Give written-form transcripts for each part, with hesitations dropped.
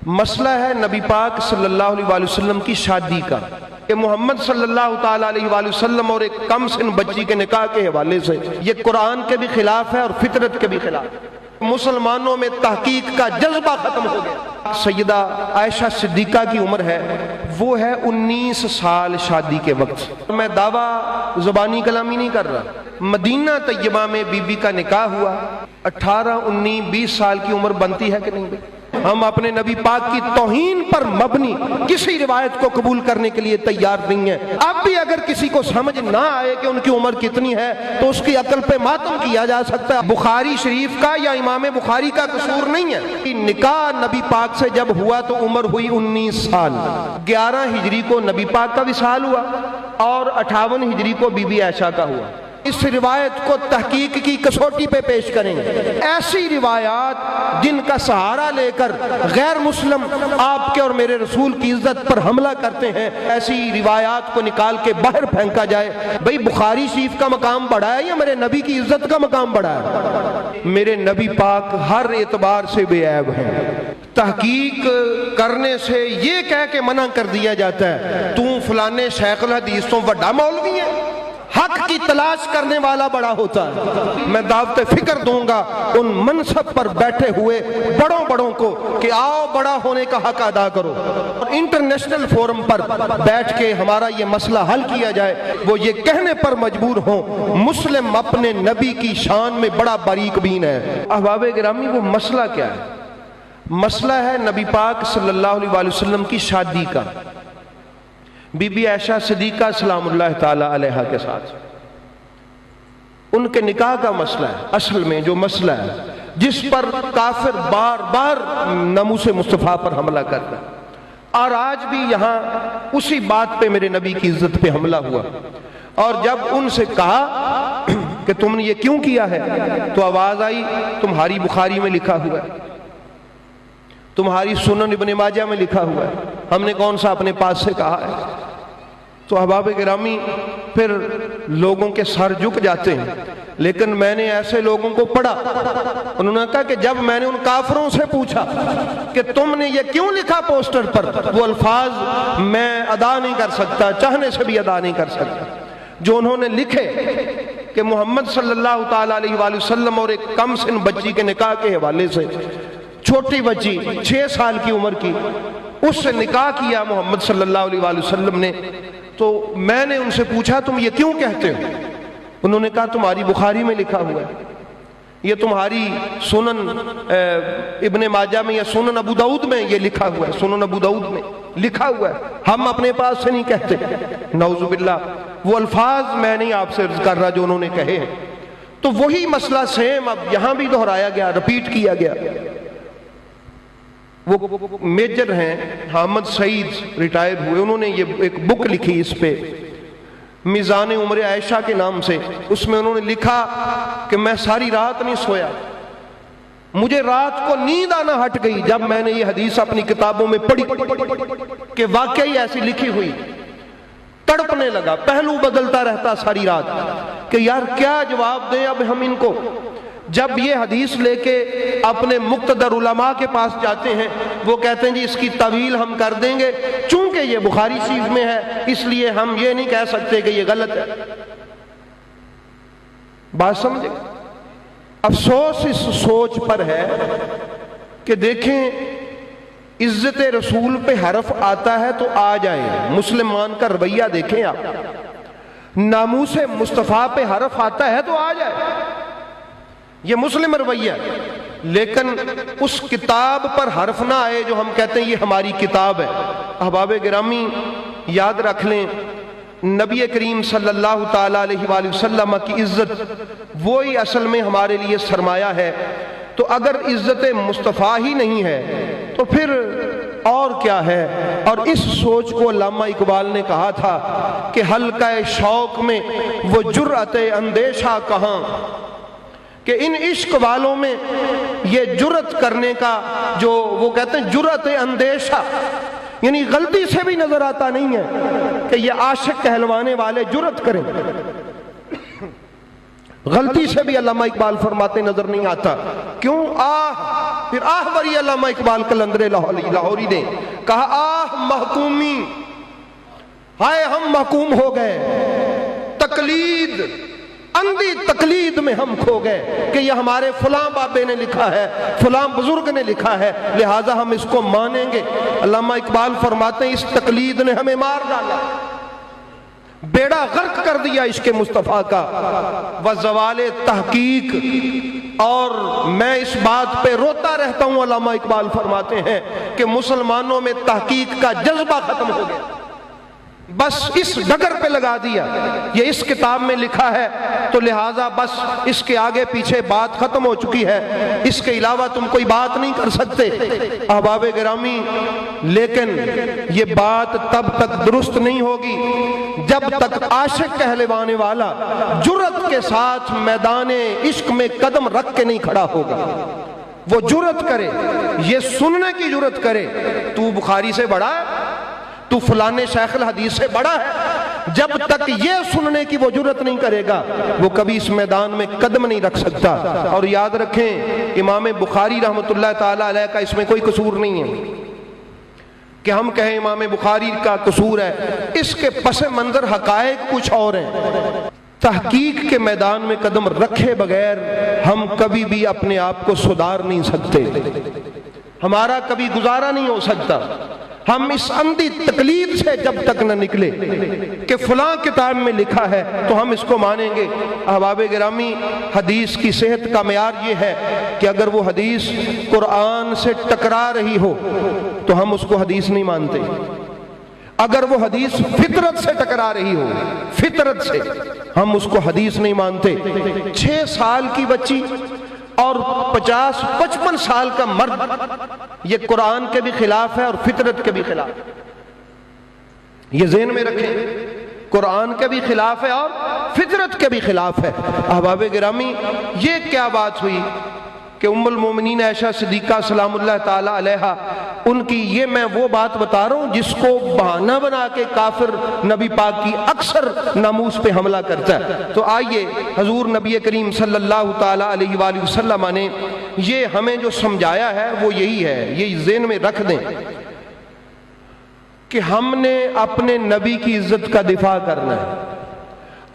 مسئلہ ہے نبی پاک صلی اللہ علیہ وسلم کی شادی کا کہ محمد صلی اللہ تعالیٰ علیہ وسلم اور ایک کم سن بچی کے نکاح کے حوالے سے یہ قرآن کے بھی خلاف ہے اور فطرت کے بھی خلاف ہے۔ مسلمانوں میں تحقیق کا جذبہ ختم ہو گیا۔ سیدہ عائشہ صدیقہ کی عمر ہے، وہ ہے 19 سال شادی کے وقت۔ میں دعویٰ زبانی کلامی نہیں کر رہا، مدینہ طیبہ میں بی بی کا نکاح ہوا، 18 19 20 سال کی عمر بنتی ہے کہ نہیں؟ ہم اپنے نبی پاک کی توہین پر مبنی کسی روایت کو قبول کرنے کے لیے تیار نہیں ہیں۔ اب بھی اگر کسی کو سمجھ نہ آئے کہ ان کی عمر کتنی ہے تو اس کی عقل پہ ماتم کیا جا سکتا ہے۔ بخاری شریف کا یا امام بخاری کا قصور نہیں ہے۔ نکاح نبی پاک سے جب ہوا تو عمر ہوئی 19 سال۔ 11 ہجری کو نبی پاک کا وصال ہوا اور 58 ہجری کو بی بی عائشہ کا ہوا۔ اس روایت کو تحقیق کی کسوٹی پہ پیش کریں۔ ایسی روایات جن کا سہارا لے کر غیر مسلم آپ کے اور میرے رسول کی عزت پر حملہ کرتے ہیں، ایسی روایات کو نکال کے باہر پھینکا جائے۔ بھئی بخاری شریف کا مقام بڑھا ہے یا میرے نبی کی عزت کا مقام بڑھا ہے؟ میرے نبی پاک ہر اعتبار سے بے عیب ہیں۔ تحقیق کرنے سے یہ کہہ کے منع کر دیا جاتا ہے تو فلانے شیخ الحدیث تو بڑا مولوی ہے، حق کی تلاش کرنے والا بڑا ہوتا ہے۔ میں دعوت فکر دوں گا ان منصب پر بیٹھے ہوئے بڑوں کو کہ آؤ بڑا ہونے کا حق ادا کرو، انٹرنیشنل فورم پر بیٹھ کے ہمارا یہ مسئلہ حل کیا جائے۔ وہ یہ کہنے پر مجبور ہوں مسلم اپنے نبی کی شان میں بڑا باریک بین ہے۔ احباب گرامی، وہ مسئلہ کیا ہے؟ مسئلہ ہے نبی پاک صلی اللہ علیہ وسلم کی شادی کا، بی بی عائشہ صدیقہ سلام اللہ تعالی علیہا کے ساتھ ان کے نکاح کا مسئلہ ہے۔ اصل میں جو مسئلہ ہے جس پر کافر بار بار ناموس مصطفیٰ پر حملہ کرتا ہے، اور آج بھی یہاں اسی بات پہ میرے نبی کی عزت پہ حملہ ہوا۔ اور جب ان سے کہا کہ تم نے یہ کیوں کیا ہے تو آواز آئی تمہاری بخاری میں لکھا ہوا ہے، تمہاری سنن ابن ماجہ میں لکھا ہوا ہے، ہم نے کون سا اپنے پاس سے کہا ہے؟ تو احباب گرامی پھر لوگوں کے سر جھک جاتے ہیں، لیکن میں نے ایسے لوگوں کو پڑھا، انہوں نے کہا کہ جب میں نے ان کافروں سے پوچھا کہ تم نے یہ کیوں لکھا پوسٹر پر، وہ الفاظ میں ادا نہیں کر سکتا، چاہنے سے بھی ادا نہیں کر سکتا، جو انہوں نے لکھے کہ محمد صلی اللہ تعالیٰ علیہ وآلہ وسلم اور ایک کم سن بچی کے نکاح کے حوالے سے، چھوٹی بچی 6 سال کی عمر کی، اس سے نکاح کیا محمد صلی اللہ علیہ وآلہ وسلم نے۔ تو میں نے ان سے پوچھا تم یہ کیوں کہتے ہو؟ انہوں نے کہا تمہاری بخاری میں لکھا ہوا ہے، یہ تمہاری سنن ابن ماجہ میں یا سنن ابو داؤد میں یہ لکھا ہوا ہے، سنن ابو داؤد میں لکھا ہوا ہے، ہم اپنے پاس سے نہیں کہتے۔ نعوذ باللہ، وہ الفاظ میں نہیں آپ سے عرض کر رہا جو انہوں نے کہے ہیں۔ تو وہی مسئلہ سیم اب یہاں بھی دہرایا گیا، رپیٹ کیا گیا۔ وہ میجر ہیں حامد سعید، ریٹائر ہوئے، انہوں نے یہ ایک بک لکھی اس پہ میزان عمر عائشہ کے نام سے۔ اس میں انہوں نے لکھا کہ میں ساری رات نہیں سویا، مجھے رات کو نیند آنا ہٹ گئی جب میں نے یہ حدیث اپنی کتابوں میں پڑھی کہ واقعی ایسی لکھی ہوئی، تڑپنے لگا، پہلو بدلتا رہتا ساری رات کہ یار کیا جواب دیں اب ہم ان کو۔ جب یہ حدیث لے کے اپنے مقتدر علماء کے پاس جاتے ہیں، وہ کہتے ہیں جی اس کی تعویل ہم کر دیں گے، چونکہ یہ بخاری شریف میں ہے اس لیے ہم یہ نہیں کہہ سکتے کہ یہ غلط ہے۔ بات سمجھے؟ افسوس اس سوچ پر ہے کہ دیکھیں عزت رسول پہ حرف آتا ہے تو آ جائے، مسلمان کا رویہ دیکھیں آپ، ناموس مصطفیٰ پہ حرف آتا ہے تو آ جائے، یہ مسلم رویہ۔ لیکن اس کتاب پر حرف نہ آئے جو ہم کہتے ہیں یہ ہماری کتاب ہے۔ احباب گرامی یاد رکھ لیں، نبی کریم صلی اللہ تعالیٰ علیہ وآلہ وسلم کی عزت وہی اصل میں ہمارے لیے سرمایہ ہے۔ تو اگر عزت مصطفیٰ ہی نہیں ہے تو پھر اور کیا ہے؟ اور اس سوچ کو علامہ اقبال نے کہا تھا کہ حلقہ شوق میں وہ جرأت اندیشہ کہاں، کہ ان عشق والوں میں یہ جرأت کرنے کا جو وہ کہتے ہیں جرأت اندیشہ، یعنی غلطی سے بھی نظر آتا نہیں ہے کہ یہ عاشق کہلوانے والے جرأت کریں، غلطی سے بھی علامہ اقبال فرماتے نظر نہیں آتا۔ کیوں؟ پھر آہ بری علامہ اقبال قلندر لاہوری نے کہا آہ محکومی، ہائے ہم محکوم ہو گئے، تقلید، اندھی تقلید میں ہم کھو گئے کہ یہ ہمارے فلاں بابے نے لکھا ہے، فلاں بزرگ نے لکھا ہے، لہٰذا ہم اس کو مانیں گے۔ علامہ اقبال فرماتے ہیں اس تقلید نے ہمیں مار ڈالا، بیڑا غرق کر دیا عشق مصطفیٰ کا، وزوال تحقیق۔ اور میں اس بات پہ روتا رہتا ہوں، علامہ اقبال فرماتے ہیں کہ مسلمانوں میں تحقیق کا جذبہ ختم ہو گیا، بس اس ڈگر پہ لگا دیا، یہ اس کتاب میں لکھا ہے تو لہٰذا بس اس کے آگے پیچھے بات ختم ہو چکی ہے، اس کے علاوہ تم کوئی بات نہیں کر سکتے۔ احباب گرامی، لیکن یہ بات تب تک درست نہیں ہوگی جب تک عاشق کہلوانے والا جرأت کے ساتھ میدان عشق میں قدم رکھ کے نہیں کھڑا ہوگا۔ وہ جرأت کرے، یہ سننے کی جرأت کرے تو بخاری سے بڑا ہے، تو فلانے شیخ الحدیث سے بڑا ہے، جب تک یہ سننے کی وہ جرأت نہیں کرے گا وہ کبھی اس میدان میں قدم نہیں رکھ سکتا۔ اور یاد رکھیں امام بخاری رحمۃ اللہ تعالی علیہ کا اس میں کوئی قصور نہیں ہے کہ ہم کہیں امام بخاری کا قصور ہے، اس کے پس منظر حقائق کچھ اور ہیں۔ تحقیق کے میدان میں قدم رکھے بغیر ہم کبھی بھی اپنے آپ کو سدھار نہیں سکتے، ہمارا کبھی گزارا نہیں ہو سکتا۔ ہم اس اندھی تقلید سے جب تک نہ نکلے کہ فلاں کتاب میں لکھا ہے تو ہم اس کو مانیں گے۔ احباب گرامی، حدیث کی صحت کا معیار یہ ہے کہ اگر وہ حدیث قرآن سے ٹکرا رہی ہو تو ہم اس کو حدیث نہیں مانتے، اگر وہ حدیث فطرت سے ٹکرا رہی ہو، فطرت سے، ہم اس کو حدیث نہیں مانتے۔ 6 سال کی بچی اور 50-55 سال کا مرد، یہ قرآن کے بھی خلاف ہے اور فطرت کے بھی خلاف ہے، یہ ذہن میں رکھیں، قرآن کے بھی خلاف ہے اور فطرت کے بھی خلاف ہے۔ احباب گرامی، یہ کیا بات ہوئی کہ ام المومنین عائشہ صدیقہ سلام اللہ تعالی علیہا ان کی، یہ میں وہ بات بتا رہا ہوں جس کو بہانہ بنا کے کافر نبی پاک کی اکثر ناموس پہ حملہ کرتا ہے۔ تو آئیے، حضور نبی کریم صلی اللہ تعالی علیہ وآلہ وسلم نے یہ ہمیں جو سمجھایا ہے وہ یہی ہے، یہ ذہن میں رکھ دیں کہ ہم نے اپنے نبی کی عزت کا دفاع کرنا ہے،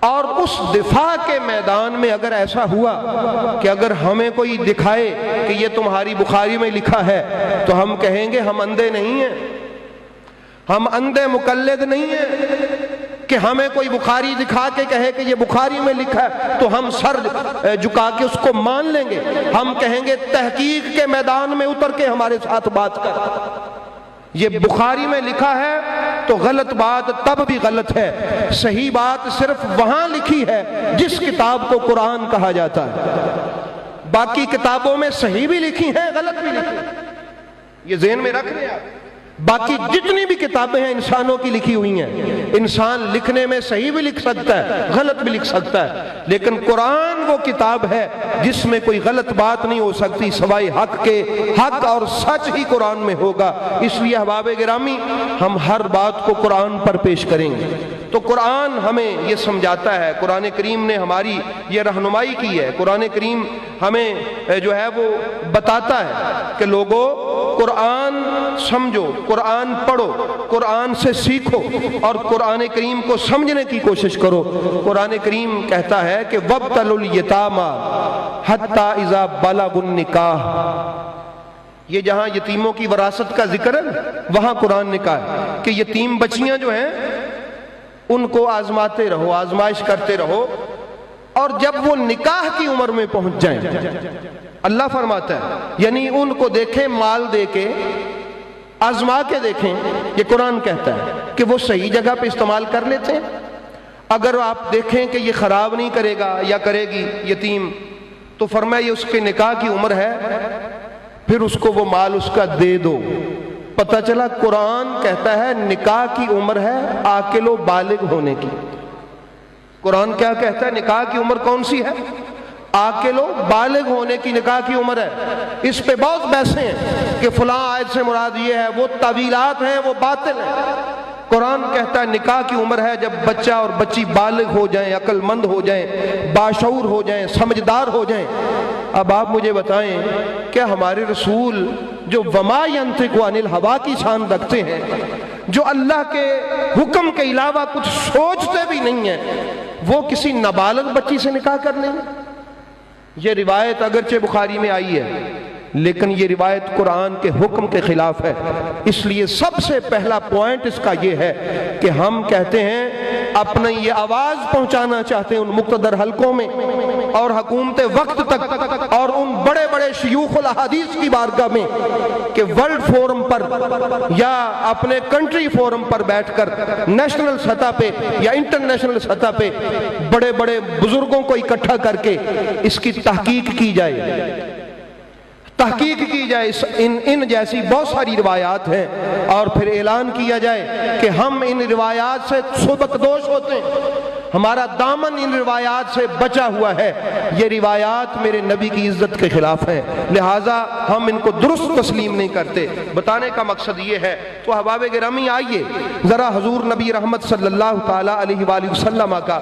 اور اس دفاع کے میدان میں اگر ایسا ہوا کہ اگر ہمیں کوئی دکھائے کہ یہ تمہاری بخاری میں لکھا ہے تو ہم کہیں گے ہم اندھے نہیں ہیں، ہم اندھے مقلد نہیں ہیں کہ ہمیں کوئی بخاری دکھا کے کہے کہ یہ بخاری میں لکھا ہے تو ہم سر جھکا کے اس کو مان لیں گے۔ ہم کہیں گے تحقیق کے میدان میں اتر کے ہمارے ساتھ بات کر، یہ بخاری میں لکھا ہے تو غلط بات تب بھی غلط ہے، صحیح بات صرف وہاں لکھی ہے جس کتاب کو قرآن کہا جاتا ہے، باقی کتابوں میں صحیح بھی لکھی ہیں، غلط بھی لکھی ہیں، یہ ذہن میں رکھ لیں آپ۔ باقی جتنی بھی کتابیں ہیں انسانوں کی لکھی ہوئی ہیں، انسان لکھنے میں صحیح بھی لکھ سکتا ہے، غلط بھی لکھ سکتا ہے، لیکن قرآن وہ کتاب ہے جس میں کوئی غلط بات نہیں ہو سکتی سوائے حق کے، حق اور سچ ہی قرآن میں ہوگا۔ اس لیے احباب گرامی، ہم ہر بات کو قرآن پر پیش کریں گے۔ تو قرآن ہمیں یہ سمجھاتا ہے، قرآن کریم نے ہماری یہ رہنمائی کی ہے، قرآن کریم ہمیں جو ہے وہ بتاتا ہے کہ لوگوں قرآن سمجھو، قرآن پڑھو، قرآن سے سیکھو اور قرآن کریم کو سمجھنے کی کوشش کرو۔ قرآن کریم کہتا ہے کہ وَابْتَلُوا الْيَتَامَى حَتَّى إِذَا بَلَغُوا النِّكَاحَ، یہ جہاں یتیموں کی وراثت کا ذکر ہے وہاں قرآن نے کہا ہے کہ یتیم بچیاں جو ہیں ان کو آزماتے رہو، آزمائش کرتے رہو، اور جب وہ نکاح کی عمر میں پہنچ جائیں، اللہ فرماتا ہے یعنی ان کو دیکھیں، مال دے کے آزما کے دیکھیں، یہ قرآن کہتا ہے کہ وہ صحیح جگہ پہ استعمال کر لیتے ہیں۔ اگر آپ دیکھیں کہ یہ خراب نہیں کرے گا یا کرے گی یتیم، تو فرمایا یہ اس کے نکاح کی عمر ہے، پھر اس کو وہ مال اس کا دے دو۔ پتہ چلا قرآن کہتا ہے نکاح کی عمر ہے عاقل و بالغ ہونے کی۔ قرآن کیا کہتا ہے؟ نکاح کی عمر کون سی ہے؟ عاقل و بالغ ہونے کی نکاح کی عمر ہے۔ اس پہ بہت بحثیں ہیں کہ فلاں آیت سے مراد یہ ہے، وہ تعویلات ہیں، وہ باطل ہیں۔ قرآن کہتا ہے نکاح کی عمر ہے جب بچہ اور بچی بالغ ہو جائیں، عقل مند ہو جائیں، باشعور ہو جائیں، سمجھدار ہو جائیں۔ اب آپ مجھے بتائیں کہ ہمارے رسول جو وما ینطق عن الہوا کی شان رکھتے ہیں، جو اللہ کے حکم کے علاوہ کچھ سوچتے بھی نہیں ہیں، وہ کسی نابالغ بچی سے نکاح کر لیں گے؟ یہ روایت اگرچہ بخاری میں آئی ہے لیکن یہ روایت قرآن کے حکم کے خلاف ہے۔ اس لیے سب سے پہلا پوائنٹ اس کا یہ ہے کہ ہم کہتے ہیں اپنی یہ آواز پہنچانا چاہتے ہیں ان مقتدر حلقوں میں اور حکومت وقت تک اور ان بڑے بڑے شیوخ الاحادیث کی بارگاہ میں کہ ورلڈ فورم پر یا اپنے کنٹری فورم پر بیٹھ کر نیشنل سطح پہ یا انٹرنیشنل سطح پہ بڑے بڑے بزرگوں کو اکٹھا کر کے اس کی تحقیق کی جائے، تحقیق کی جائے ان جیسی بہت ساری روایات ہیں، اور پھر اعلان کیا جائے کہ ہم ان روایات سے سبکدوش ہوتے ہیں، ہمارا دامن ان روایات سے بچا ہوا ہے، یہ روایات میرے نبی کی عزت کے خلاف ہیں، لہٰذا ہم ان کو درست تسلیم نہیں کرتے۔ بتانے کا مقصد یہ ہے۔ تو احباب گرامی آئیے ذرا حضور نبی رحمت صلی اللہ تعالیٰ علیہ وآلہ وسلم کا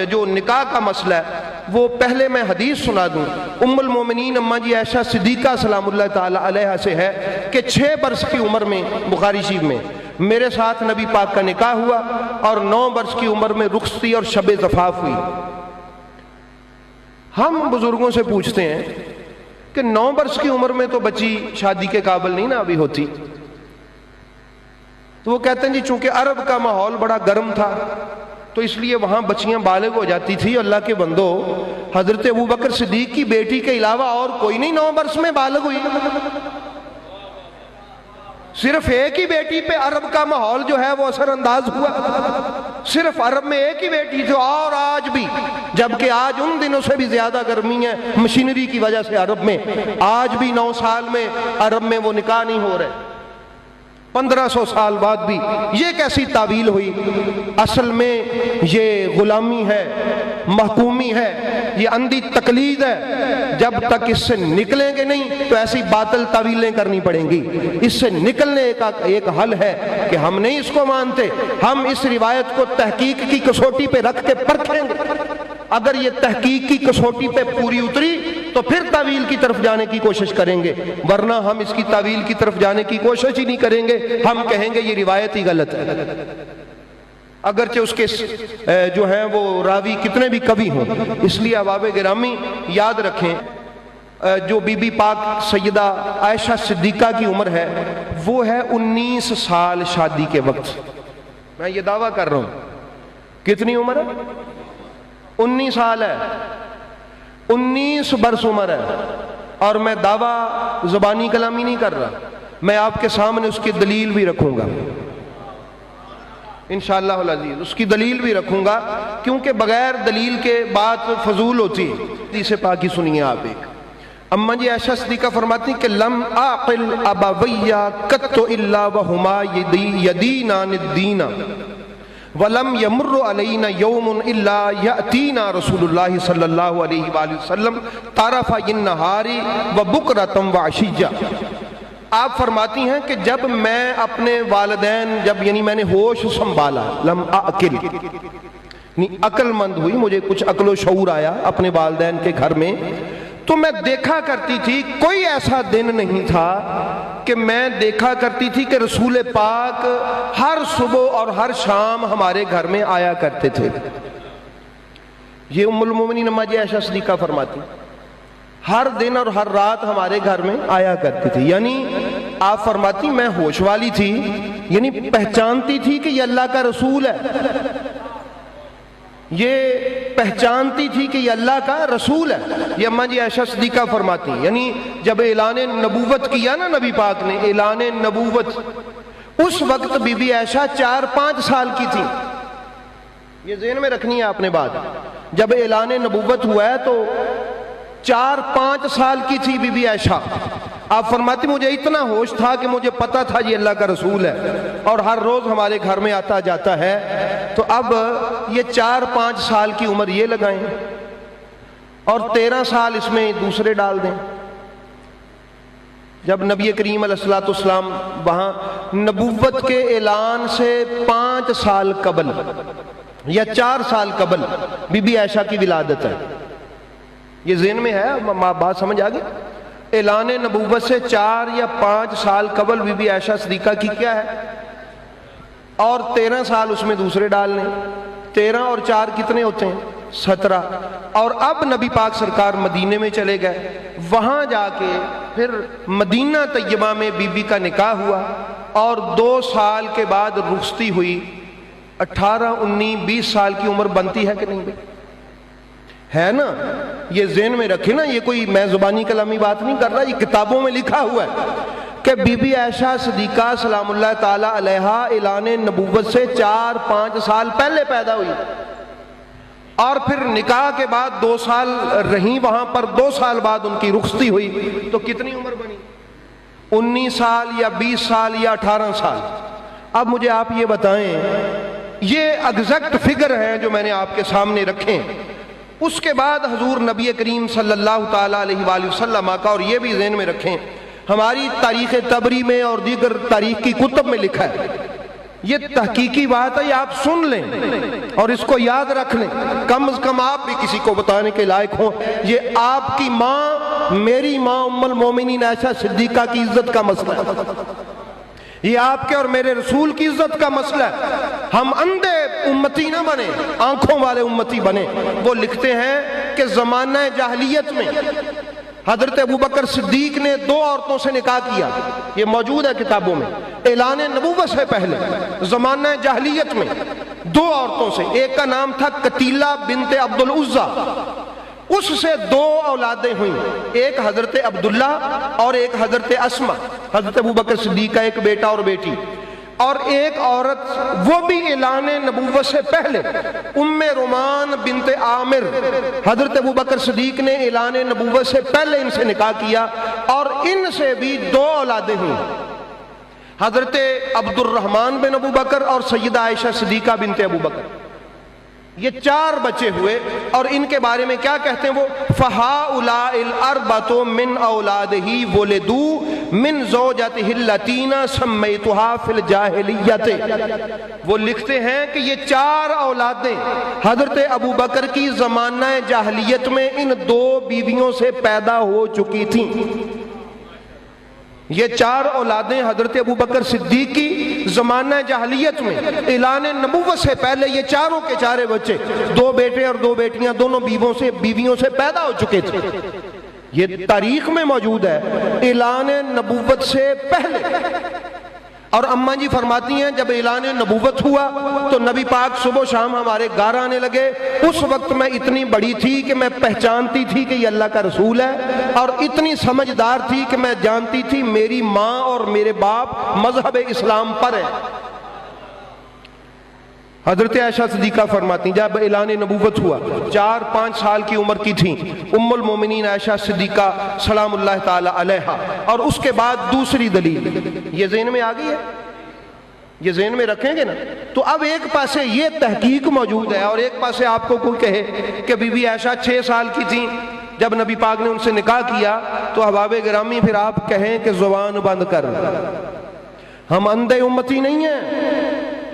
جو نکاح کا مسئلہ ہے وہ پہلے میں حدیث سنا دوں۔ ام المومنین اماں جی عائشہ صدیقہ سلام اللہ تعالیٰ علیہ سے ہے کہ 6 برس کی عمر میں بخاری شریف میں میرے ساتھ نبی پاک کا نکاح ہوا اور 9 برس کی عمر میں رخصتی اور شب زفاف ہوئی۔ ہم بزرگوں سے پوچھتے ہیں کہ 9 برس کی عمر میں تو بچی شادی کے قابل نہیں نا ابھی ہوتی، تو وہ کہتے ہیں جی چونکہ عرب کا ماحول بڑا گرم تھا تو اس لیے وہاں بچیاں بالغ ہو جاتی تھی۔ اللہ کے بندو، حضرت ابوبکر صدیق کی بیٹی کے علاوہ اور کوئی نہیں 9 برس میں بالغ ہوئی، صرف ایک ہی بیٹی پہ عرب کا ماحول جو ہے وہ اثر انداز ہوا، صرف عرب میں ایک ہی بیٹی تھی، اور آج بھی، جبکہ آج ان دنوں سے بھی زیادہ گرمی ہے مشینری کی وجہ سے عرب میں، آج بھی 9 سال میں عرب میں وہ نکاح نہیں ہو رہے، 1500 سال بعد بھی۔ یہ کیسی تعویل ہوئی؟ اصل میں یہ غلامی ہے، محکومی ہے، یہ اندھی تقلید ہے۔ جب تک اس سے نکلیں گے نہیں تو ایسی باطل تعویلیں کرنی پڑیں گی۔ اس سے نکلنے کا ایک حل ہے کہ ہم نہیں اس کو مانتے، ہم اس روایت کو تحقیق کی کسوٹی پہ رکھ کے پرکھیں گے۔ اگر یہ تحقیق کی کسوٹی پہ پوری اتری تو پھر تعویل کی طرف جانے کی کوشش کریں گے، ورنہ ہم اس کی تعویل کی طرف جانے کی کوشش ہی نہیں کریں گے، ہم کہیں گے یہ روایت ہی غلط ہے، اگرچہ اس کے جو ہیں وہ راوی کتنے بھی کوی ہوں۔ اس لیے احباب گرامی یاد رکھیں، جو بی بی پاک سیدہ عائشہ صدیقہ کی عمر ہے وہ ہے 19 سال شادی کے وقت۔ میں یہ دعویٰ کر رہا ہوں، کتنی عمر ہے؟ 19 سال ہے، 19 برس عمر ہے، اور میں دعویٰ زبانی کلامی نہیں کر رہا، میں آپ کے سامنے اس کی دلیل بھی رکھوں گا انشاءاللہ العزیز، اس کی دلیل بھی رکھوں گا، کیونکہ بغیر دلیل کے بات فضول ہوتی ہے۔ حدیث پاک کی سنیے آپ ایک، اماں جی عائشہ صدیقہ فرماتی کہ لم اعقل ابویہ قط الا وہما یدینان الدین وَلَمْ يَمُرُّ عَلَيْنَا يَوْمٌ إِلَّا يَأْتِينَا رسول اللہ صلی اللہ علیہ وآلہ وسلم طَرَفَ النَّهَارِ وَبُكْرَةً وَعَشِيًّا۔ آپ فرماتی ہیں کہ جب میں اپنے والدین، جب یعنی میں نے ہوش سنبھالا، لم اعقل یعنی عقل مند ہوئی، مجھے کچھ عقل و شعور آیا اپنے والدین کے گھر میں، تو میں دیکھا کرتی تھی، کوئی ایسا دن نہیں تھا کہ میں دیکھا کرتی تھی کہ رسول پاک ہر صبح اور ہر شام ہمارے گھر میں آیا کرتے تھے۔ یہ ام المومنین اماں جی عائشہ صدیقہ فرماتی ہر دن اور ہر رات ہمارے گھر میں آیا کرتی تھی، یعنی آپ فرماتی میں ہوش والی تھی، یعنی پہچانتی تھی کہ یہ اللہ کا رسول ہے، یہ پہچانتی تھی کہ یہ اللہ کا رسول ہے۔ یہ اماں جی عائشہ صدیقہ فرماتی یعنی جب اعلان نبوت کیا نا نبی پاک نے، اعلان نبوت، اس وقت بی بی عائشہ 4-5 سال کی تھی۔ یہ ذہن میں رکھنی ہے آپ نے بات، جب اعلان نبوت ہوا ہے تو 4-5 سال کی تھی بی بی عائشہ۔ آپ فرماتی مجھے اتنا ہوش تھا کہ مجھے پتا تھا یہ اللہ کا رسول ہے اور ہر روز ہمارے گھر میں آتا جاتا ہے۔ تو اب یہ 4-5 سال کی عمر یہ لگائیں اور 13 سال اس میں دوسرے ڈال دیں۔ جب نبی کریم علیہ الصلوۃ والسلام وہاں نبوت کے اعلان سے 5 سال قبل یا 4 سال قبل بی بی عائشہ کی ولادت ہے، یہ ذہن میں ہے؟ بات سمجھ آ گئی؟ اعلان نبوت سے 4 یا 5 سال قبل بی بی عائشہ صدیقہ کی کیا ہے، اور 13 سال اس میں دوسرے ڈال لیں، 13 اور 4 کتنے ہوتے ہیں؟ 17۔ اور اب نبی پاک سرکار مدینے میں چلے گئے، وہاں جا کے پھر مدینہ طیبہ میں بی بی کا نکاح ہوا، اور 2 سال کے بعد رخصتی ہوئی۔ 18، 19، 20 سال کی عمر بنتی ہے کہ نہیں بھائی؟ ہے نا؟ یہ ذہن میں رکھے نا، یہ کوئی میں زبانی کلامی بات نہیں کر رہا، یہ کتابوں میں لکھا ہوا ہے کہ بی بی عائشہ صدیقہ سلام اللہ تعالی علیہا اعلان نبوت سے 4-5 سال پہلے پیدا ہوئی، اور پھر نکاح کے بعد 2 سال رہیں وہاں پر، 2 سال بعد ان کی رخصتی ہوئی، تو کتنی عمر بنی؟ 19 سال یا 20 سال یا 18 سال۔ اب مجھے آپ یہ بتائیں، یہ ایگزیکٹ فگر ہیں جو میں نے آپ کے سامنے رکھے۔ اس کے بعد حضور نبی کریم صلی اللہ تعالیٰ علیہ وآلہ وسلم کا، اور یہ بھی ذہن میں رکھیں، ہماری تاریخ طبری میں اور دیگر تاریخ کی کتب میں لکھا ہے، یہ تحقیقی بات ہے، یہ آپ سن لیں اور اس کو یاد رکھ لیں، کم از کم آپ بھی کسی کو بتانے کے لائق ہوں۔ یہ آپ کی ماں، میری ماں ام المومنین عائشہ صدیقہ کی عزت کا مسئلہ ہے، یہ آپ کے اور میرے رسول کی عزت کا مسئلہ ہے۔ ہم اندھے امتی نہ بنے، آنکھوں والے امتی بنے۔ وہ لکھتے ہیں کہ زمانہ جاہلیت میں حضرت ابوبکر صدیق نے 2 عورتوں سے نکاح کیا، یہ موجود ہے کتابوں میں، اعلان نبوت سے پہلے زمانہ جاہلیت میں 2 عورتوں سے۔ ایک کا نام تھا قتیلہ بنت عبد العزیٰ، اس سے 2 اولادیں ہوئیں، ایک حضرت عبداللہ اور ایک حضرت اسمہ۔ حضرت ابوبکر صدیق کا ایک بیٹا اور بیٹی، اور ایک عورت وہ بھی اعلان نبوت سے پہلے، ام رومان بنت عامر، حضرت ابوبکر صدیق نے اعلان نبوت سے پہلے ان سے نکاح کیا، اور ان سے بھی 2 اولادیں ہوئیں، حضرت عبد الرحمن بن ابوبکر اور سیدہ عائشہ صدیقہ بنت ابوبکر۔ یہ 4 بچے ہوئے، اور ان کے بارے میں کیا کہتے ہیں وہ؟ فَهَٰؤُلَاءِ الْأَرْبَعَةُ مِنْ أَوْلَادِهِ وُلِدُوا مِنْ زَوْجَتِهِ الَّتِي سَمَّيْتُهَا فِي الْجَاهِلِيَّةِ۔ وہ لکھتے ہیں کہ یہ 4 اولادیں حضرت ابوبکر کی زمانہ جاہلیت میں ان 2 بیویوں سے پیدا ہو چکی تھیں۔ یہ 4 اولادیں حضرت ابوبکر صدیق کی زمانہ جاہلیت میں اعلان نبوت سے پہلے، یہ چاروں کے 4 بچے، 2 بیٹے اور 2 بیٹیاں، دونوں بیویوں سے پیدا ہو چکے تھے۔ یہ تاریخ میں موجود ہے، اعلان نبوت سے پہلے۔ اور اماں جی فرماتی ہیں جب اعلان نبوت ہوا تو نبی پاک صبح و شام ہمارے گھر آنے لگے۔ اس وقت میں اتنی بڑی تھی کہ میں پہچانتی تھی کہ یہ اللہ کا رسول ہے، اور اتنی سمجھدار تھی کہ میں جانتی تھی میری ماں اور میرے باپ مذہب اسلام پر ہے۔ حضرت عائشہ صدیقہ فرماتی ہیں جب اعلان نبوت ہوا 4-5 سال کی عمر کی تھیں ام المومنین عائشہ صدیقہ سلام اللہ تعالی علیہا۔ اور اس کے بعد دوسری دلیل یہ ذہن میں آ گئی ہے، یہ ذہن میں رکھیں گے نا؟ تو اب ایک پاسے یہ تحقیق موجود ہے، اور ایک پاسے آپ کو کوئی کہے کہ بی بی عائشہ 6 سال کی تھیں جب نبی پاک نے ان سے نکاح کیا، تو احباب گرامی پھر آپ کہیں کہ زبان بند کر، ہم اندھے امتی نہیں ہیں،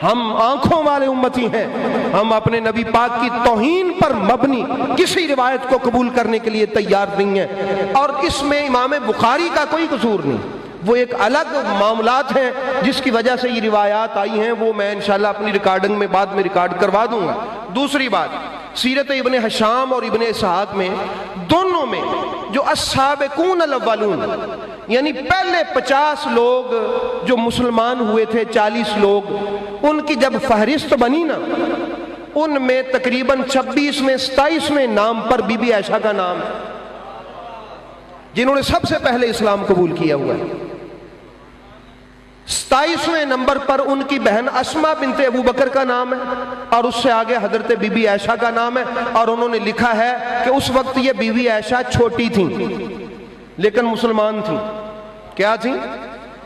ہم آنکھوں والے امتی ہیں، ہم اپنے نبی پاک کی توہین پر مبنی کسی روایت کو قبول کرنے کے لیے تیار نہیں ہیں۔ اور اس میں امام بخاری کا کوئی قصور نہیں، وہ ایک الگ معاملات ہیں جس کی وجہ سے یہ روایات آئی ہیں، وہ میں انشاءاللہ اپنی ریکارڈنگ میں بعد میں ریکارڈ کروا دوں گا۔ دوسری بات، سیرت ابن ہشام اور ابن اسحاق میں دونوں میں جو السابقون الاولون، یعنی پہلے 50 لوگ جو مسلمان ہوئے تھے، 40 لوگ، ان کی جب فہرست بنی نا، ان میں تقریباً 26ویں نام پر بی بی عائشہ کا نام ہے، جنہوں نے سب سے پہلے اسلام قبول کیا ہوا ہے۔ 27ویں نمبر پر ان کی بہن اسمہ بنت ابوبکر کا نام ہے، اور اس سے آگے حضرت بی بی عائشہ کا نام ہے۔ اور انہوں نے لکھا ہے کہ اس وقت یہ بی بی عائشہ چھوٹی تھیں لیکن مسلمان تھیں۔ کیا تھیں؟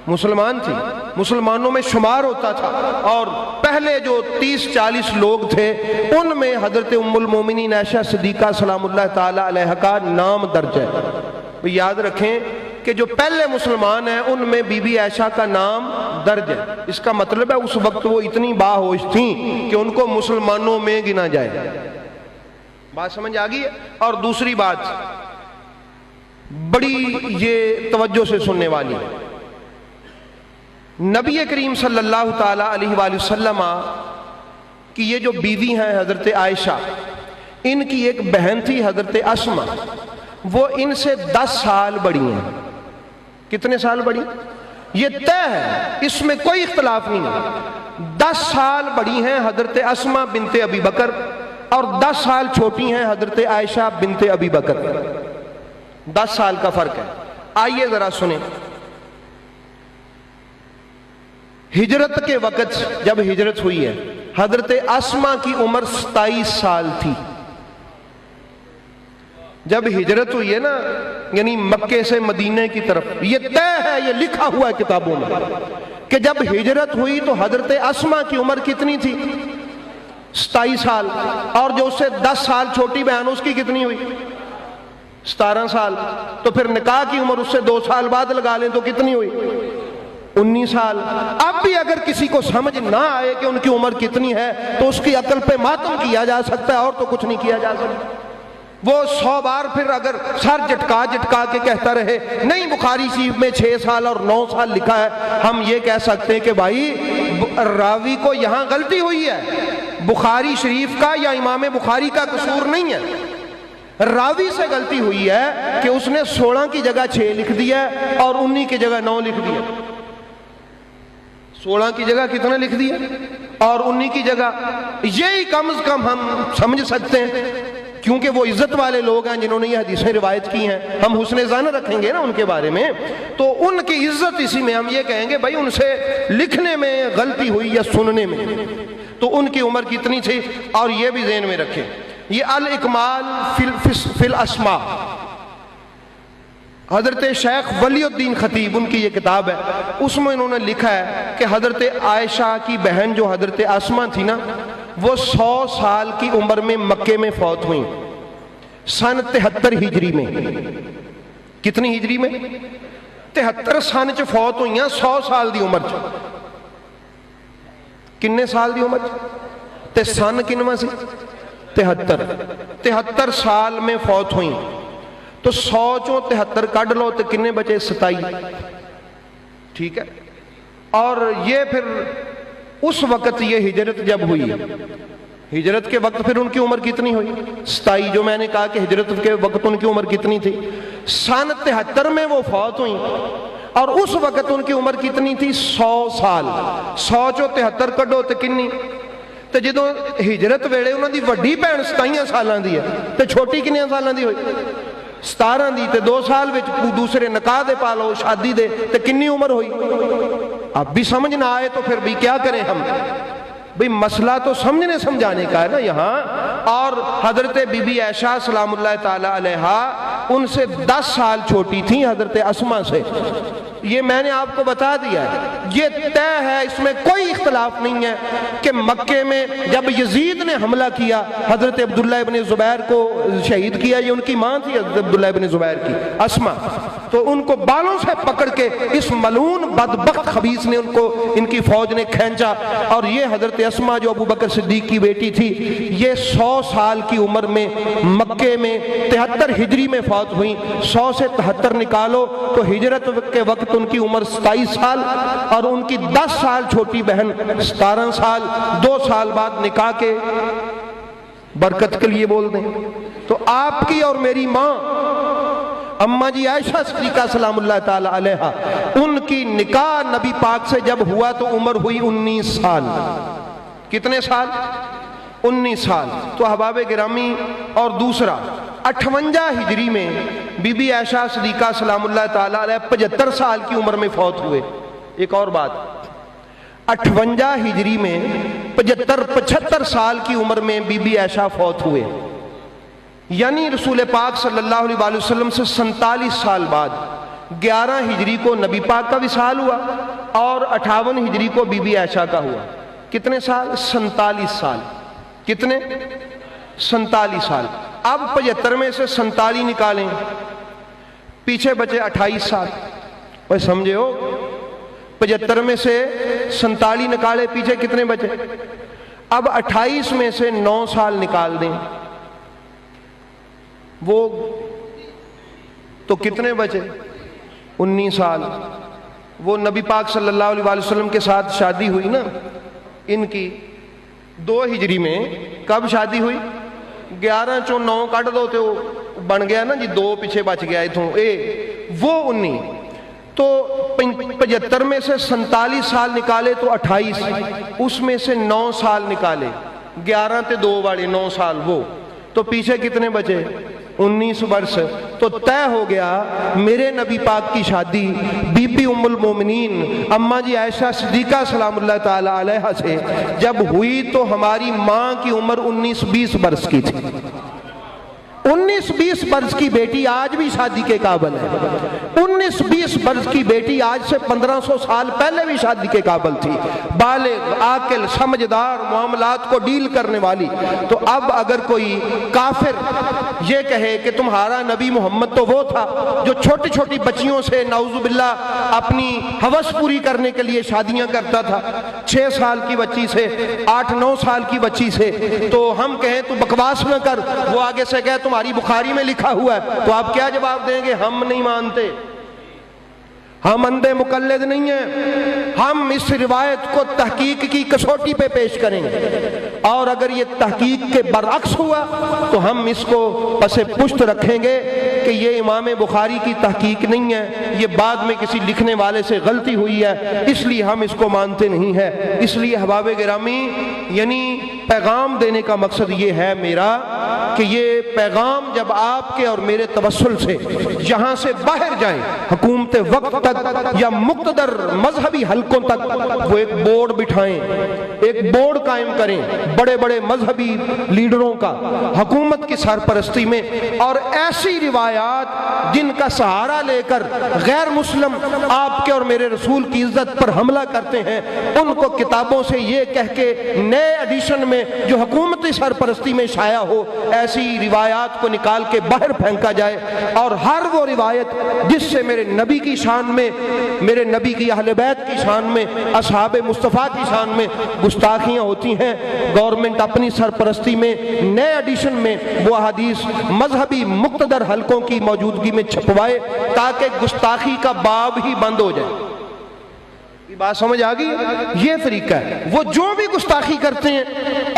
مسلمان تھیں، مسلمانوں میں شمار ہوتا تھا، اور پہلے جو 30-40 لوگ تھے ان میں حضرت ام المومنین عائشہ صدیقہ سلام اللہ تعالی علیہا کا نام درج ہے۔ یاد رکھیں کہ جو پہلے مسلمان ہیں ان میں بی بی عائشہ کا نام درج ہے۔ اس کا مطلب ہے اس وقت وہ اتنی باہوش تھیں کہ ان کو مسلمانوں میں گنا جائے۔ بات سمجھ آ گئی ہے؟ اور دوسری بات بڑی یہ توجہ سے سننے والی، نبی کریم صلی اللہ تعالی علیہ وآلہ وسلم کی یہ جو بیوی ہیں حضرت عائشہ، ان کی ایک بہن تھی حضرت اسما، وہ ان سے 10 سال بڑی ہیں۔ کتنے سال بڑی؟ یہ طے ہے، اس میں کوئی اختلاف نہیں ہے۔ 10 سال بڑی ہیں حضرت اسما بنت ابی بکر، اور 10 سال چھوٹی ہیں حضرت عائشہ بنت ابی بکر۔ 10 سال کا فرق ہے۔ آئیے ذرا سنیں، ہجرت کے وقت جب ہجرت ہوئی ہے، حضرت اسما کی عمر 27 سال تھی۔ جب ہجرت ہوئی ہے نا، یعنی مکے سے مدینہ کی طرف، یہ طے ہے، یہ لکھا ہوا ہے کتابوں میں کہ جب ہجرت ہوئی تو حضرت اسما کی عمر کتنی تھی؟ 27 سال، اور جو اس سے 10 سال چھوٹی بہن اس کی کتنی ہوئی؟ 17 سال۔ تو پھر نکاح کی عمر اس سے 2 سال بعد لگا لیں تو کتنی ہوئی؟ 19 سال۔ اب بھی اگر کسی کو سمجھ نہ آئے کہ ان کی عمر کتنی ہے تو اس کی عقل پہ ماتم کیا جا سکتا ہے، اور تو کچھ نہیں کیا جا سکتا۔ وہ 100 بار پھر اگر سر جھٹکا جھٹکا کے کہتا رہے نہیں بخاری شریف میں 6 سال اور 9 سال لکھا ہے، ہم یہ کہہ سکتے ہیں کہ بھائی راوی کو یہاں غلطی ہوئی ہے، بخاری شریف کا یا امام بخاری کا قصور نہیں ہے، راوی سے غلطی ہوئی ہے کہ اس نے 16 کی جگہ 6 لکھ دیا ہے اور 19 کی جگہ 9 لکھ دیا۔ 16 کی جگہ کتنا لکھ دیا اور 19 کی جگہ، یہی کم از کم ہم سمجھ سکتے ہیں، کیونکہ وہ عزت والے لوگ ہیں جنہوں نے یہ حدیثیں روایت کی ہیں، ہم حسن ظن رکھیں گے نا ان کے بارے میں، تو ان کی عزت اسی میں ہم یہ کہیں گے بھائی ان سے لکھنے میں غلطی ہوئی یا سننے میں۔ تو ان کی عمر کتنی تھی، اور یہ بھی ذہن میں رکھیں، یہ الاکمال فی الاسماء، حضرت شیخ ولی الدین خطیب ان کی یہ کتاب ہے، اس میں انہوں نے لکھا ہے کہ حضرت عائشہ کی بہن جو حضرت اسما تھی نا، وہ 100 سال کی عمر میں مکے میں فوت ہوئیں، سن 73 ہجری میں۔ کتنی ہجری میں؟ 73 سن چ فوت ہوئی ہیں، 100 سال دی عمر چ۔ کنے سال دی عمر تے سن کنواں سی؟ 73 سال میں فوت ہوئیں، تو 100 چوں 73 کڈ لو تو کنے بچے؟ 27۔ ٹھیک ہے، اور یہ پھر اس وقت یہ ہجرت جب ہوئی، ہجرت کے وقت پھر ان کی عمر کتنی ہوئی؟ 27۔ جو میں نے کہا کہ ہجرت کے وقت ان کی عمر کتنی تھی؟ سن 73 میں وہ فوت ہوئیں، اور اس وقت ان کی عمر کتنی تھی؟ 100 سال۔ 100 چوں 73 کڈو تو کنی؟ تو جدو ہجرت ویلے انہوں دی وڈی بہن 27 سالاں دی ہے، تو چھوٹی کنیاں سالاں دی ہوئی؟ 17 دی، تے 2 سال وچ دوسرے نکاح دے پالو شادی دے، تے کنی عمر ہوئی؟ اب بھی سمجھ نہ آئے تو پھر بھی کیا کریں ہم؟ بھئی مسئلہ تو سمجھنے سمجھانے کا ہے نا یہاں۔ اور حضرت بی بی عائشہ سلام اللہ تعالی علیہا ان سے 10 سال چھوٹی تھیں حضرت اسما سے، یہ میں نے آپ کو بتا دیا ہے، یہ طے ہے، اس میں کوئی اختلاف نہیں ہے کہ مکے میں جب یزید نے حملہ کیا حضرت عبداللہ ابن زبیر کو شہید کیا، یہ ان کی ماں تھی حضرت عبداللہ ابن زبیر کی، اسما، تو ان کو بالوں سے پکڑ کے اس ملعون بدبخت خبیث نے ان کو، ان کی فوج نے کھینچا، اور یہ حضرت اسما جو ابو بکر صدیق کی بیٹی تھی، یہ 100 سال کی عمر میں مکے میں 73 ہجری میں فوت ہوئی۔ 100 سے 73 نکالو تو ہجرت کے وقت ان کی عمر 27 سال، اور ان کی 10 سال چھوٹی بہن 17 سال، 2 سال بعد نکاح کے، برکت کے لیے بول دیں تو آپ کی اور میری ماں اماں جی عائشہ صدیقہ سلام اللہ تعالی علیہا، ان کی نکاح نبی پاک سے جب ہوا تو عمر ہوئی 19 سال۔ کتنے سال؟ 19 سال۔ تو احباب گرامی، اور دوسرا 58 ہجری میں بی بی عائشہ صدیقہ سلام اللہ تعالی علیہ 75 سال کی عمر میں فوت ہوئے۔ ایک اور بات، 58 ہجری میں 75 سال کی عمر میں بی بی عائشہ فوت ہوئے، یعنی رسول پاک صلی اللہ علیہ وآلہ وسلم سے 47 سال بعد 11 ہجری کو نبی پاک کا وصال ہوا، اور 58 ہجری کو بی بی عائشہ کا ہوا۔ کتنے سال؟ 47 سال۔ کتنے؟ 47 سال۔ اب 75 میں سے 47 نکالیں، پیچھے بچے 28 سال۔ وہ سمجھے ہو؟ 75 میں سے 47 نکالے، پیچھے کتنے بچے؟ اب 28 میں سے 9 سال نکال دیں وہ تو کتنے بچے؟ 19 سال. وہ نبی پاک صلی اللہ علیہ وسلم کے ساتھ شادی ہوئی نا ان کی 2 ہجری میں. کب شادی ہوئی؟ 11 چوں 9 کٹ دو تو بن گیا نا جی 2 پیچھے بچ گیا اتوں وہ 19. تو 75 میں سے 47 سال نکالے تو 28, اس میں سے 9 سال نکالے, 11 تے 2 والے 9 سال وہ, تو پیچھے کتنے بچے؟ 19 برس. تو طے ہو گیا میرے نبی پاک کی شادی بی بی ام المومنین اماں جی عائشہ صدیقہ سلام اللہ تعالی علیہا سے جب ہوئی تو ہماری ماں کی عمر 19-20 برس کی تھی. 19-20 برس کی بیٹی آج بھی شادی کے قابل ہے. 19-20 برس کی بیٹی آج سے 1500 سال پہلے بھی شادی کے قابل تھی, بالغ, عاقل, سمجھدار, معاملات کو ڈیل کرنے والی. تو اب اگر کوئی کافر یہ کہے کہ تمہارا نبی محمد تو وہ تھا جو چھوٹی چھوٹی بچیوں سے نعوذ باللہ اپنی ہوس پوری کرنے کے لیے شادیاں کرتا تھا, 6 سال کی بچی سے, 8-9 سال کی بچی سے, تو ہم کہیں تو بکواس نہ کر, وہ آگے سے کہے تمہاری بخاری میں لکھا ہوا ہے, تو آپ کیا جواب دیں گے؟ ہم نہیں مانتے, ہم اندھے مقلد نہیں ہیں, ہم اس روایت کو تحقیق کی کسوٹی پہ پیش کریں گے, اور اگر یہ تحقیق کے برعکس ہوا تو ہم اس کو پس پشت رکھیں گے کہ یہ امام بخاری کی تحقیق نہیں ہے, یہ بعد میں کسی لکھنے والے سے غلطی ہوئی ہے, اس لیے ہم اس کو مانتے نہیں ہیں. اس لیے احباب گرامی, یعنی پیغام دینے کا مقصد یہ ہے میرا کہ یہ پیغام جب آپ کے اور میرے توسل سے یہاں سے باہر جائیں حکومت وقت تک یا مقتدر مذہبی حلقوں تک, وہ ایک بورڈ بٹھائیں, ایک بورڈ قائم کریں بڑے بڑے مذہبی لیڈروں کا حکومت کی سرپرستی میں, اور ایسی روایات جن کا سہارا لے کر غیر مسلم آپ کے اور میرے رسول کی عزت پر حملہ کرتے ہیں, ان کو کتابوں سے یہ کہہ کے نئے ایڈیشن میں جو حکومتی سرپرستی میں شائع ہو, ایسی روایات کو نکال کے باہر پھینکا جائے, اور ہر وہ روایت جس سے میرے نبی کی شان میں, میرے نبی کی اہل بیت کی شان میں, اصحاب مصطفیٰ کی شان میں گستاخیاں ہوتی ہیں, گورنمنٹ اپنی سرپرستی میں نئے ایڈیشن میں وہ احادیث مذہبی مقتدر حلقوں کی موجودگی میں چھپوائے تاکہ گستاخی کا باب ہی بند ہو جائے. یہ بات سمجھ آ گئی؟ یہ طریقہ ہے. وہ جو بھی گستاخی کرتے ہیں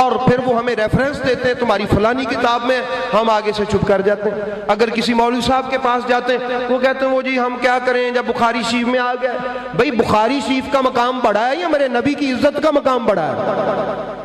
اور پھر وہ ہمیں ریفرنس دیتے ہیں تمہاری فلانی کتاب میں, ہم آگے سے چپ کر جاتے ہیں. اگر کسی مولوی صاحب کے پاس جاتے ہیں وہ کہتے ہیں وہ جی ہم کیا کریں جب بخاری شریف میں آ گیا. بھئی بخاری شریف کا مقام بڑا ہے یا میرے نبی کی عزت کا مقام بڑا ہے؟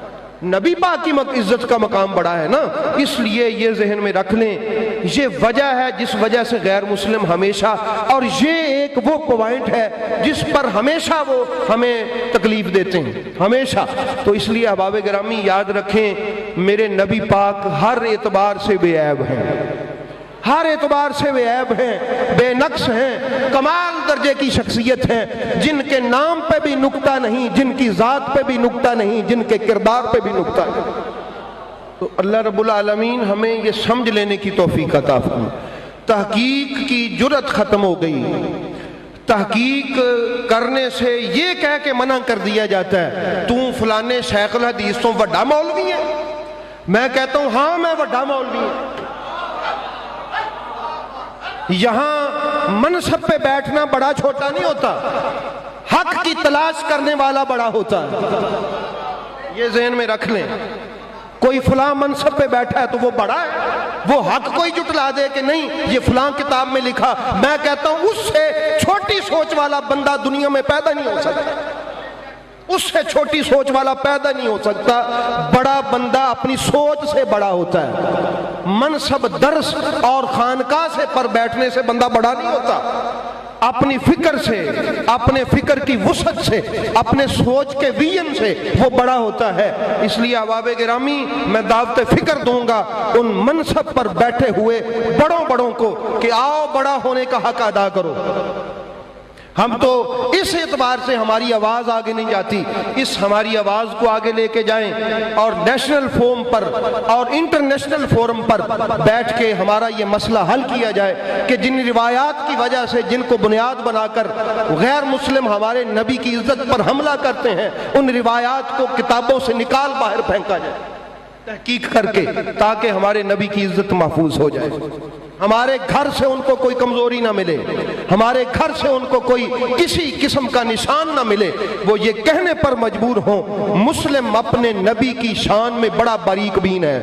نبی پاک کی عزت کا مقام بڑا ہے نا. اس لیے یہ ذہن میں رکھ لیں, یہ وجہ ہے جس وجہ سے غیر مسلم ہمیشہ, اور یہ ایک وہ پوائنٹ ہے جس پر ہمیشہ وہ ہمیں تکلیف دیتے ہیں ہمیشہ. تو اس لیے احباب گرامی یاد رکھیں میرے نبی پاک ہر اعتبار سے بے عیب ہیں, ہر اعتبار سے بے عیب ہیں, بے نقص ہیں, کمال درجے کی شخصیت ہیں, جن کے نام پہ بھی نکتہ نہیں, جن کی ذات پہ بھی نکتہ نہیں, جن کے کردار پہ بھی نکتہ نہیں. تو اللہ رب العالمین ہمیں یہ سمجھ لینے کی توفیق عطا فرمائے. تحقیق کی جرت ختم ہو گئی, تحقیق کرنے سے یہ کہہ کے منع کر دیا جاتا ہے تو فلانے شیخ الحدیث تو بڑا مولوی ہے. میں کہتا ہوں ہاں میں بڑا مولوی ہوں. یہاں منصب پہ بیٹھنا بڑا چھوٹا نہیں ہوتا, حق کی تلاش کرنے والا بڑا ہوتا ہے. یہ ذہن میں رکھ لیں. کوئی فلاں منصب پہ بیٹھا ہے تو وہ بڑا ہے, وہ حق کوئی جٹلا دے کہ نہیں یہ فلاں کتاب میں لکھا. میں کہتا ہوں اس سے چھوٹی سوچ والا بندہ دنیا میں پیدا نہیں ہو سکتا, اس سے چھوٹی سوچ والا پیدا نہیں ہو سکتا. بڑا بندہ اپنی سوچ سے بڑا ہوتا ہے. منصب درس اور خانقاہ سے پر بیٹھنے سے بندہ بڑا نہیں ہوتا. اپنی فکر سے, اپنے فکر کی وسعت سے, اپنے سوچ کے ویژن سے وہ بڑا ہوتا ہے. اس لیے احباب گرامی میں دعوت فکر دوں گا ان منصب پر بیٹھے ہوئے بڑوں کو کہ آؤ بڑا ہونے کا حق ادا کرو. ہم تو اس اعتبار سے ہماری آواز آگے نہیں جاتی, اس ہماری آواز کو آگے لے کے جائیں اور نیشنل فورم پر اور انٹرنیشنل فورم پر بیٹھ کے ہمارا یہ مسئلہ حل کیا جائے کہ جن روایات کی وجہ سے جن کو بنیاد بنا کر غیر مسلم ہمارے نبی کی عزت پر حملہ کرتے ہیں ان روایات کو کتابوں سے نکال باہر پھینکا جائے. تحقیق کر کے تاکہ ہمارے نبی کی عزت محفوظ ہو جائے، ہمارے گھر سے ان کو کوئی کمزوری نہ ملے، ہمارے گھر سے ان کو کوئی کسی قسم کا نشان نہ ملے، وہ یہ کہنے پر مجبور ہوں مسلم اپنے نبی کی شان میں بڑا باریک بین ہے،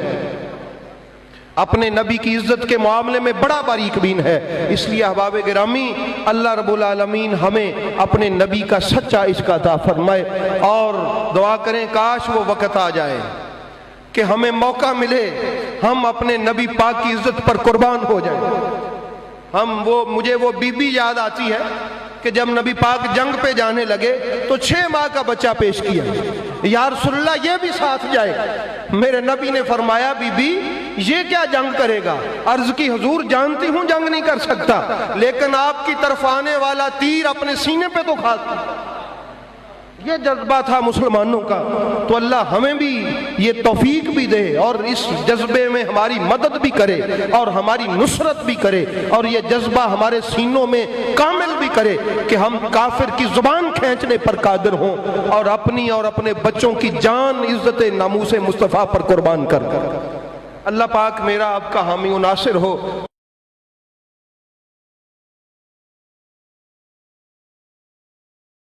اپنے نبی کی عزت کے معاملے میں بڑا باریک بین ہے۔ اس لیے احباب گرامی، اللہ رب العالمین ہمیں اپنے نبی کا سچا عشق عطا فرمائے، اور دعا کریں کاش وہ وقت آ جائے کہ ہمیں موقع ملے ہم اپنے نبی پاک کی عزت پر قربان ہو جائیں۔ مجھے وہ بی بی یاد آتی ہے کہ جب نبی پاک جنگ پہ جانے لگے تو 6 ماہ کا بچہ پیش کیا، یا رسول اللہ یہ بھی ساتھ جائے۔ میرے نبی نے فرمایا بی بی یہ کیا جنگ کرے گا؟ عرض کی حضور جانتی ہوں جنگ نہیں کر سکتا، لیکن آپ کی طرف آنے والا تیر اپنے سینے پہ تو کھاتا۔ یہ جذبہ تھا مسلمانوں کا، تو اللہ ہمیں بھی یہ توفیق بھی دے اور اس جذبے میں ہماری مدد بھی کرے اور ہماری نصرت بھی کرے، اور یہ جذبہ ہمارے سینوں میں کامل بھی کرے کہ ہم کافر کی زبان کھینچنے پر قادر ہوں اور اپنی اور اپنے بچوں کی جان عزت ناموس مصطفیٰ پر قربان کر۔ اللہ پاک میرا آپ کا حامی و ناصر ہو۔